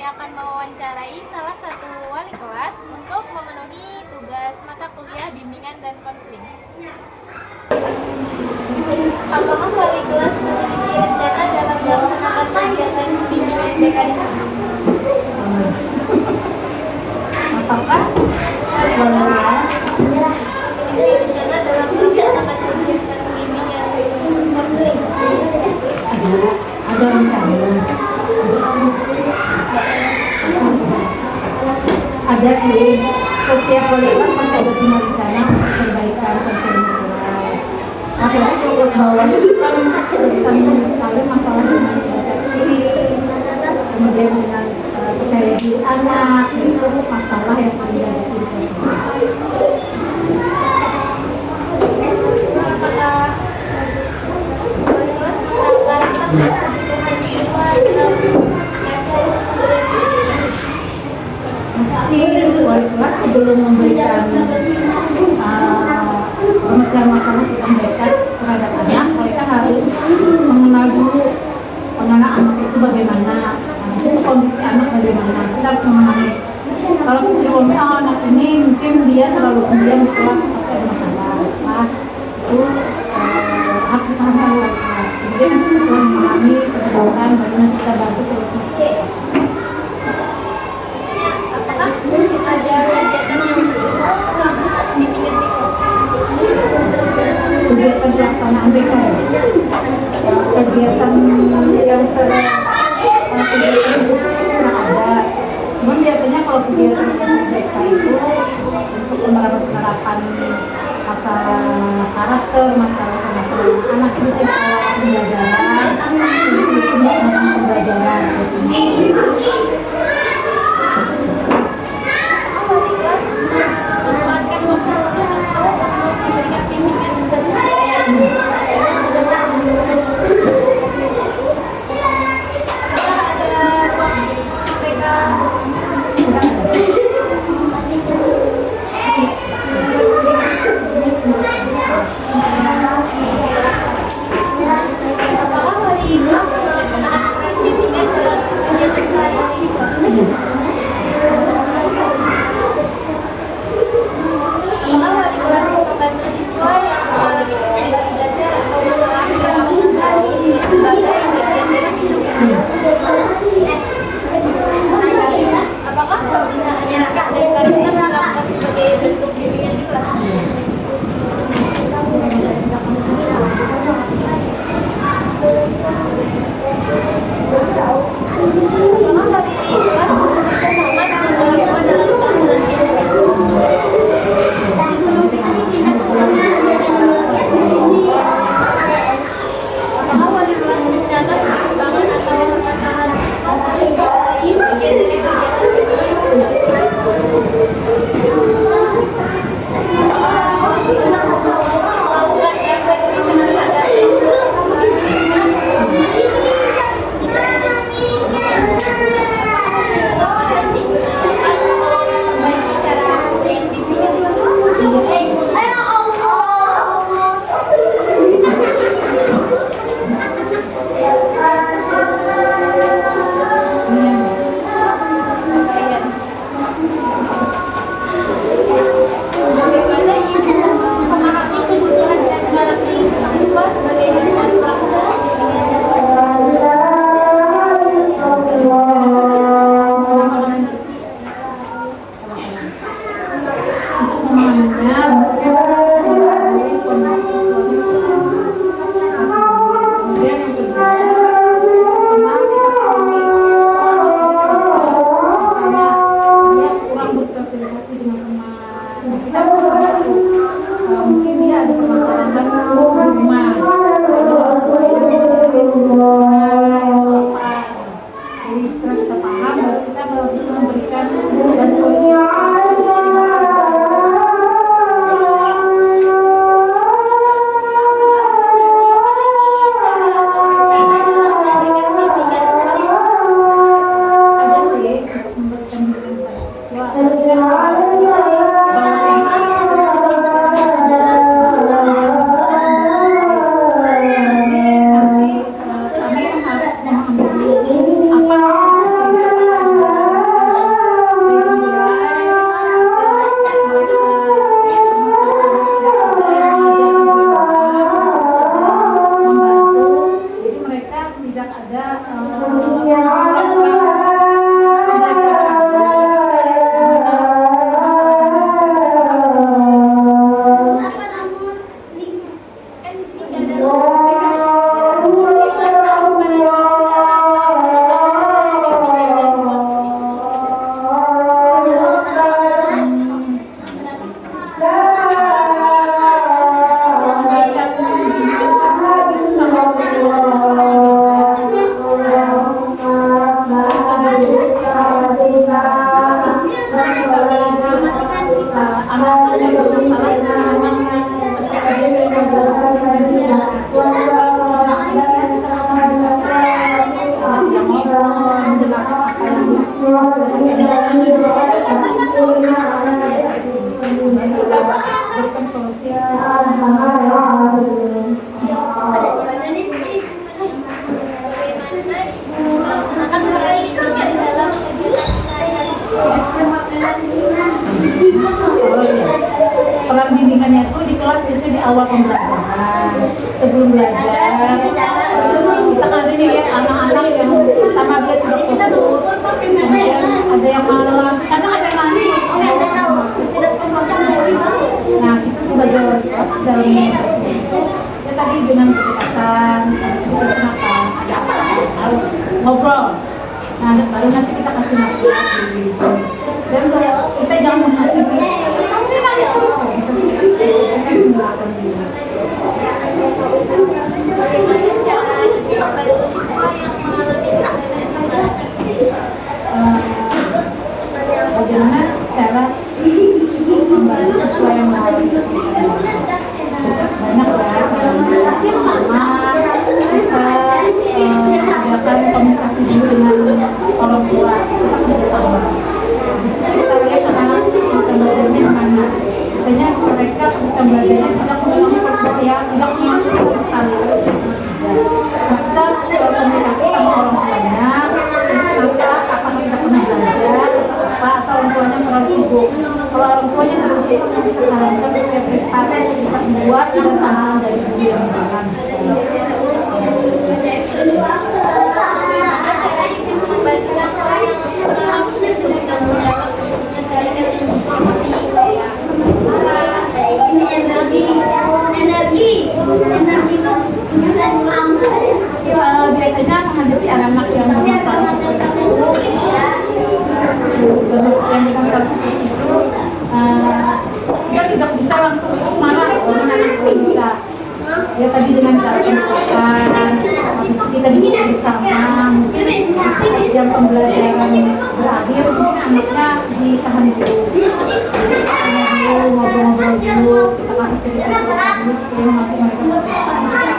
akan mewawancarai salah satu wali kelas untuk memenuhi tugas mata kuliah bimbingan dan konseling. Apakah wali kelas memiliki rencana dalam melaksanakan kegiatan bimbingan BK di kampus? Apakah Wali kelas memiliki rencana dalam melaksanakan kegiatan bimbingan dan konseling? ada rencana? Ada sih. Setiap wali kelas pasti ada punya rencana untuk perbaikan konseling kelas. Laki-laki kelas bawah itu kan penting sekali masalah dengan baca tulis, kemudian dengan percaya diri anak, itu masalah yang sering dihadapi di kelas bawah. Apakah wali kelas mengenalkan tentang kebutuhan siswa dalam Mesti wali kelas sebelum memberikan pemaparan masalah tentang mereka terhadap anak, mereka harus mengenal dulu pengenal anak itu bagaimana, habis itu kondisi anak bagaimana. Kita harus memahami. Kalau misalnya anak ini mungkin dia terlalu pendiam di kelas, pasti ada masalah. Nah, itu harus dipahami oleh wali kelas. Kemudian nanti setelah memahami kebijakan, bagaimana kita bantu solusi. apakah ada kegiatan yang melakukan bimbingan Kegiatan pelaksanaan BK ya? Kegiatan yang kegiatan khusus sih nggak ada. Cuman biasanya kalau kegiatan BK itu untuk penerapan masalah karakter, masalah anak itu sih kalau pembelajaran, di situ tentang pembelajaran biasanya. wali kelas memanfaatkan waktu untuk memberikan bimbingan dan apakah ada waktu mereka apakah wali kelas melaksanakan bimbingan dalam kegiatan sehari-hari di kelas? Apakah wali kelas membantu siswa yang mengalami kesulitan belajar atau masalah dalam hari sebagai bagian dari bimbingan? Apakah pembinaan sikap dan karakter dilakukan sebagai bentuk bimbingan di kelas? Apakah wali kelas bersama dengan orang tua dalam pelaksanaan apakah wali kelas mencatat perkembangan atau permasalahan siswa sehingga bagian dari kegiatan melakukan refleksi kesadaran memperbaiki cara bimbingan bagaimana ibu memahami kebutuhan dan karakter siswa sebagai dasar melakukan bimbingan. Untuk memahaminya, kondisi siswa di sekolah. Kemudian yang kedua, pertama kita pahami misalnya dia kurang bersosialisasi dengan teman. Kita perlu mungkin dia ada permasalahan di rumah. Jadi setelah kita paham, baru kita bisa memberikan bantuan. Ada sih untuk memberikan bimbingan pada siswa. Nanti kami harus memahami dulu apa siswa berikan solusi. Melaksanakan perbaikan dalam Peran bimbingannya itu di kelas biasanya di awal pembelajaran, sebelum belajar. Kita kan ada nih ya anak-anak yang pertama dia tidak fokus, kemudian ada yang malas, kadang ada yang nangis. Nah kita sebagai wali kelas dalam komunikasi itu ya tadi dengan kedekatan, harus kita kenapa ada apa harus ngobrol. Nah baru nanti kita kasih nasihat. Dan kita jangan menghakimi. Kamu ini nangis terus kok bisa sih. Kita harus melakukan juga. bagaimana cara membantu siswa yang mengalami informasi. Bagaimana cara membantu siswa yang mengalami kesulitan? Banyak lah caranya. Pertama, kita adakan komunikasi dulu dengan orang tua. Kita kerjasama. Kita lihat anak kesulitan belajarnya mana. Biasanya mereka kesulitan belajarnya tidak mengalami perspektif, tidak mengalami sekali. Nah, kita komunikasi sama orang tuanya. Apakah kita pernah belajar atau orang tuanya terlalu sibuk. Kalau orang tuanya terlalu sibuk, kita sarankan supaya kita buat dan tangan dari diri yang jalan. Biasanya menghadapi anak-anak yang bermasalah seperti itu, kita tidak bisa langsung marah kalau anak itu bisa. Ya tadi dengan cara pendekatan, habis itu kita duduk bersama, mungkin saat jam pembelajaran berakhir, mungkin anaknya ditahan dulu, ngobrol-ngobrol dulu, kita kasih cerita dulu supaya nanti mereka bercerita.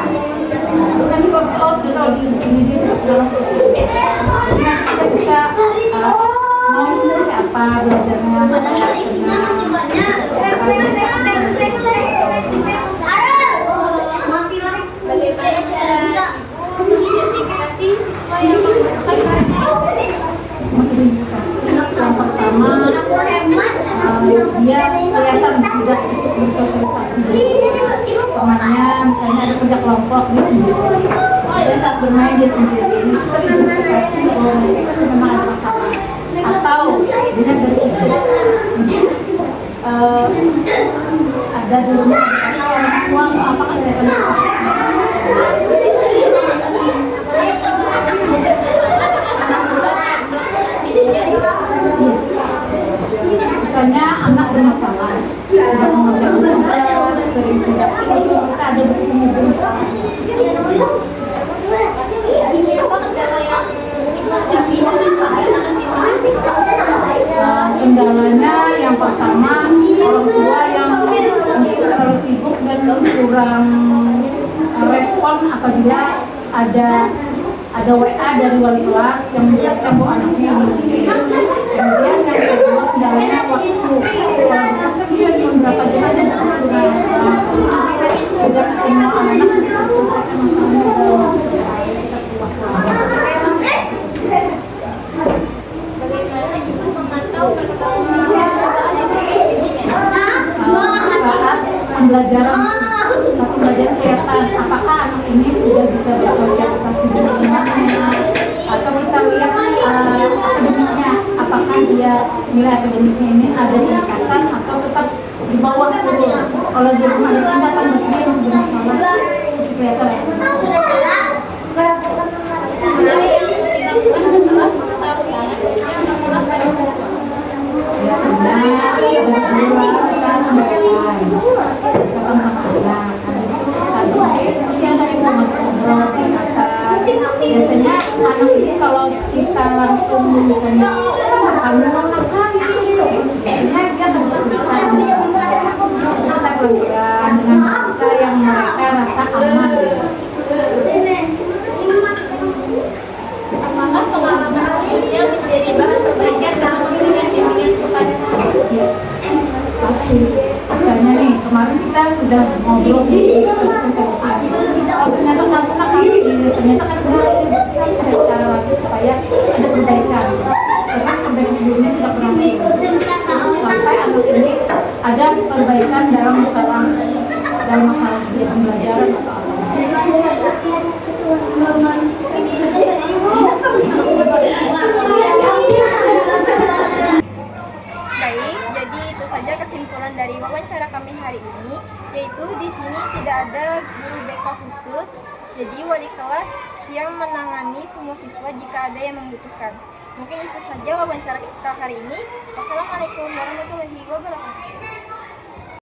Nanti kalau sudah di sini dia tidak bisa langsung. Nah kita bisa mau seperti apa belajarnya. Bagaimana cara mengidentifikasi siswa yang Mengidentifikasi yang pertama dia kelihatan tidak ikut bersosialisasi temannya, misalnya ada kerja kelompok dia sendiri, misalnya saat bermain dia sendiri, ini kita identifikasi bahwa itu memang ada masalah atau dilihat dari isu ada di rumah orang tua apakah kelihatan misalnya anak bermasalah, tidak mengerjakan tugas, sering tidak tidur, kita ada bukti-bukti. Kendalanya yang pertama orang tua yang terlalu sibuk dan kurang respon apabila ada WA dari wali kelas yang menjelaskan bahwa anaknya ini. Kemudian yang kedua kendalanya waktu. Kalau kita dia cuma berapa jam dan tidak semua anak bisa selesaikan masalahnya dalam waktu kita bagaimana ibu memantau perkembangan saat pembelajaran kelihatan apakah anak ini sudah bisa bersosialisasi dengan temannya atau bisa lihat akademiknya apakah dia nilai akademiknya ini ada peningkatan atau tetap di bawah turun. Kalau dia belum ada peningkatan berarti dia masih bermasalah, masih kelihatan ya. Biasanya anak ini kalau kita langsung misalnya biasanya dia harus kita pelan-pelan dengan bahasa yang mereka rasa aman. ngobrol sendiri solusi. Kalau ternyata nggak pernah ternyata kan berhasil, berarti kita harus cari cara lagi supaya ada perbaikan. Terus perbaikan sebelumnya tidak berhasil. Terus sampai anak ini ada perbaikan dalam masalah kegiatan pembelajaran atau apa. Baik, jadi itu saja kesimpulan dari wawancara kami hari ini, yaitu di sini tidak ada guru BK khusus, jadi wali kelas yang menangani semua siswa jika ada yang membutuhkan. Mungkin itu saja wawancara kita hari ini. Wassalamualaikum warahmatullahi wabarakatuh.